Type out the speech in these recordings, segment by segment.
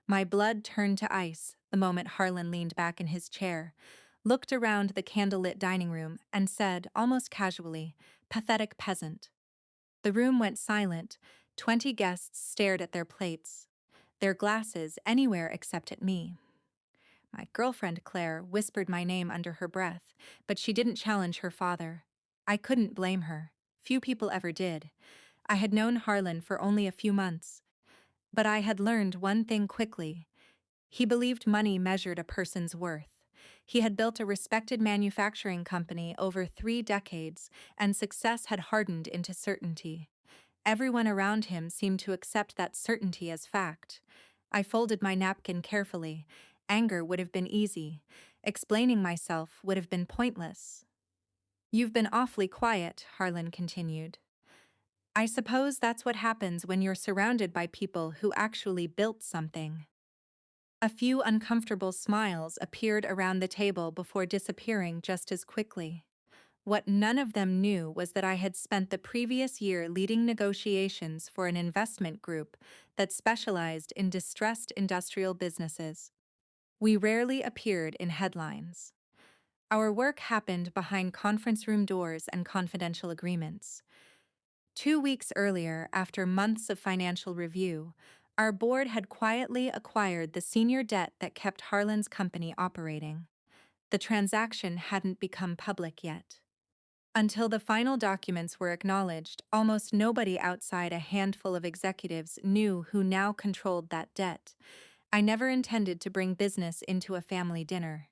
My blood turned to ice the moment Harlan leaned back in his chair, looked around the candlelit dining room, and said, almost casually, "Pathetic peasant." The room went silent. 20 guests stared at their plates, their glasses anywhere except at me. My girlfriend Claire whispered my name under her breath, but she didn't challenge her father. I couldn't blame her. Few people ever did. I had known Harlan for only a few months, but I had learned one thing quickly. He believed money measured a person's worth. He had built a respected manufacturing company over 3 decades, and success had hardened into certainty. Everyone around him seemed to accept that certainty as fact. I folded my napkin carefully. Anger would have been easy. Explaining myself would have been pointless. "You've been awfully quiet," Harlan continued. "I suppose that's what happens when you're surrounded by people who actually built something." A few uncomfortable smiles appeared around the table before disappearing just as quickly. What none of them knew was that I had spent the previous year leading negotiations for an investment group that specialized in distressed industrial businesses. We rarely appeared in headlines. Our work happened behind conference room doors and confidential agreements. 2 weeks earlier, after months of financial review, our board had quietly acquired the senior debt that kept Harlan's company operating. The transaction hadn't become public yet. Until the final documents were acknowledged, almost nobody outside a handful of executives knew who now controlled that debt. I never intended to bring business into a family dinner.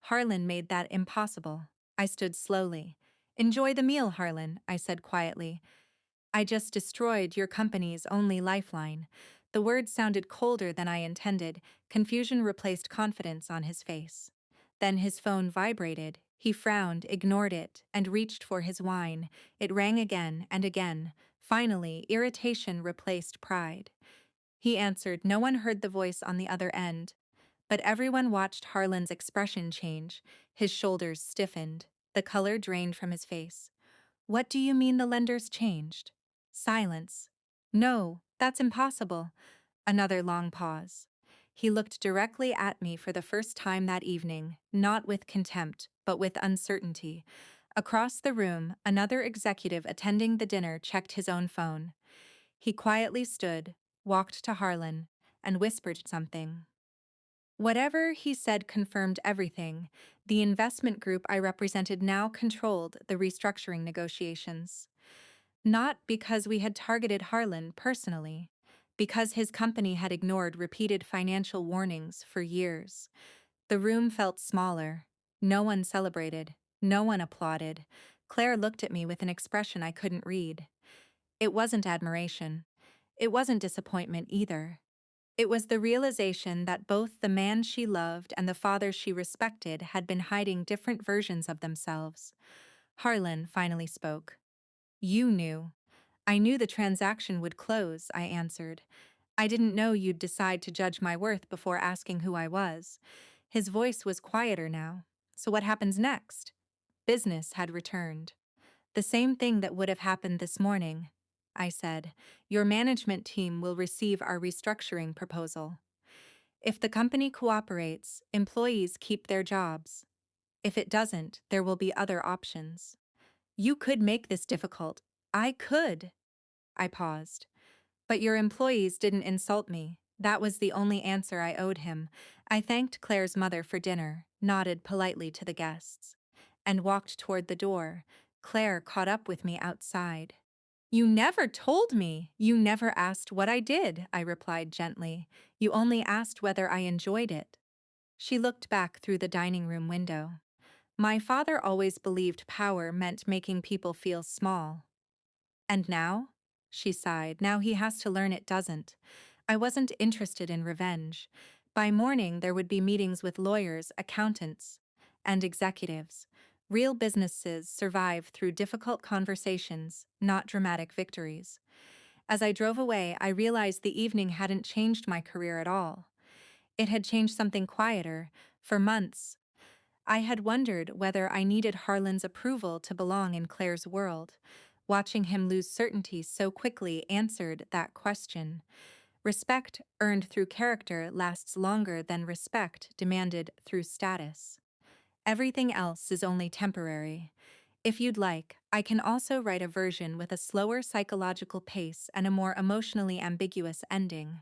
Harlan made that impossible. I stood slowly. "Enjoy the meal, Harlan," I said quietly. "I just destroyed your company's only lifeline." The words sounded colder than I intended. Confusion replaced confidence on his face. Then his phone vibrated. He frowned, ignored it, and reached for his wine. It rang again and again. Finally, irritation replaced pride. He answered. No one heard the voice on the other end, but everyone watched Harlan's expression change. His shoulders stiffened. The color drained from his face. "What do you mean the lenders changed?" Silence. "No, that's impossible." Another long pause. He looked directly at me for the first time that evening, not with contempt, but with uncertainty. Across the room, another executive attending the dinner checked his own phone. He quietly stood, walked to Harlan, and whispered something. Whatever he said confirmed everything. The investment group I represented now controlled the restructuring negotiations. Not because we had targeted Harlan personally, because his company had ignored repeated financial warnings for years. The room felt smaller. No one celebrated. No one applauded. Claire looked at me with an expression I couldn't read. It wasn't admiration. It wasn't disappointment either. It was the realization that both the man she loved and the father she respected had been hiding different versions of themselves. Harlan finally spoke. "You knew." "I knew the transaction would close," I answered. "I didn't know you'd decide to judge my worth before asking who I was." His voice was quieter now. "So what happens next?" Business had returned. "The same thing that would have happened this morning," I said. "Your management team will receive our restructuring proposal. If the company cooperates, employees keep their jobs. If it doesn't, there will be other options. You could make this difficult." "I could." I paused. "But your employees didn't insult me." That was the only answer I owed him. I thanked Claire's mother for dinner, nodded politely to the guests, and walked toward the door. Claire caught up with me outside. "You never told me." "You never asked what I did," I replied gently. "You only asked whether I enjoyed it." She looked back through the dining room window. "My father always believed power meant making people feel small." "And now?" She sighed. "Now he has to learn it doesn't." I wasn't interested in revenge. By morning, there would be meetings with lawyers, accountants, and executives. Real businesses survive through difficult conversations, not dramatic victories. As I drove away, I realized the evening hadn't changed my career at all. It had changed something quieter. For months, I had wondered whether I needed Harlan's approval to belong in Claire's world. Watching him lose certainty so quickly answered that question. Respect earned through character lasts longer than respect demanded through status. Everything else is only temporary. If you'd like, I can also write a version with a slower psychological pace and a more emotionally ambiguous ending.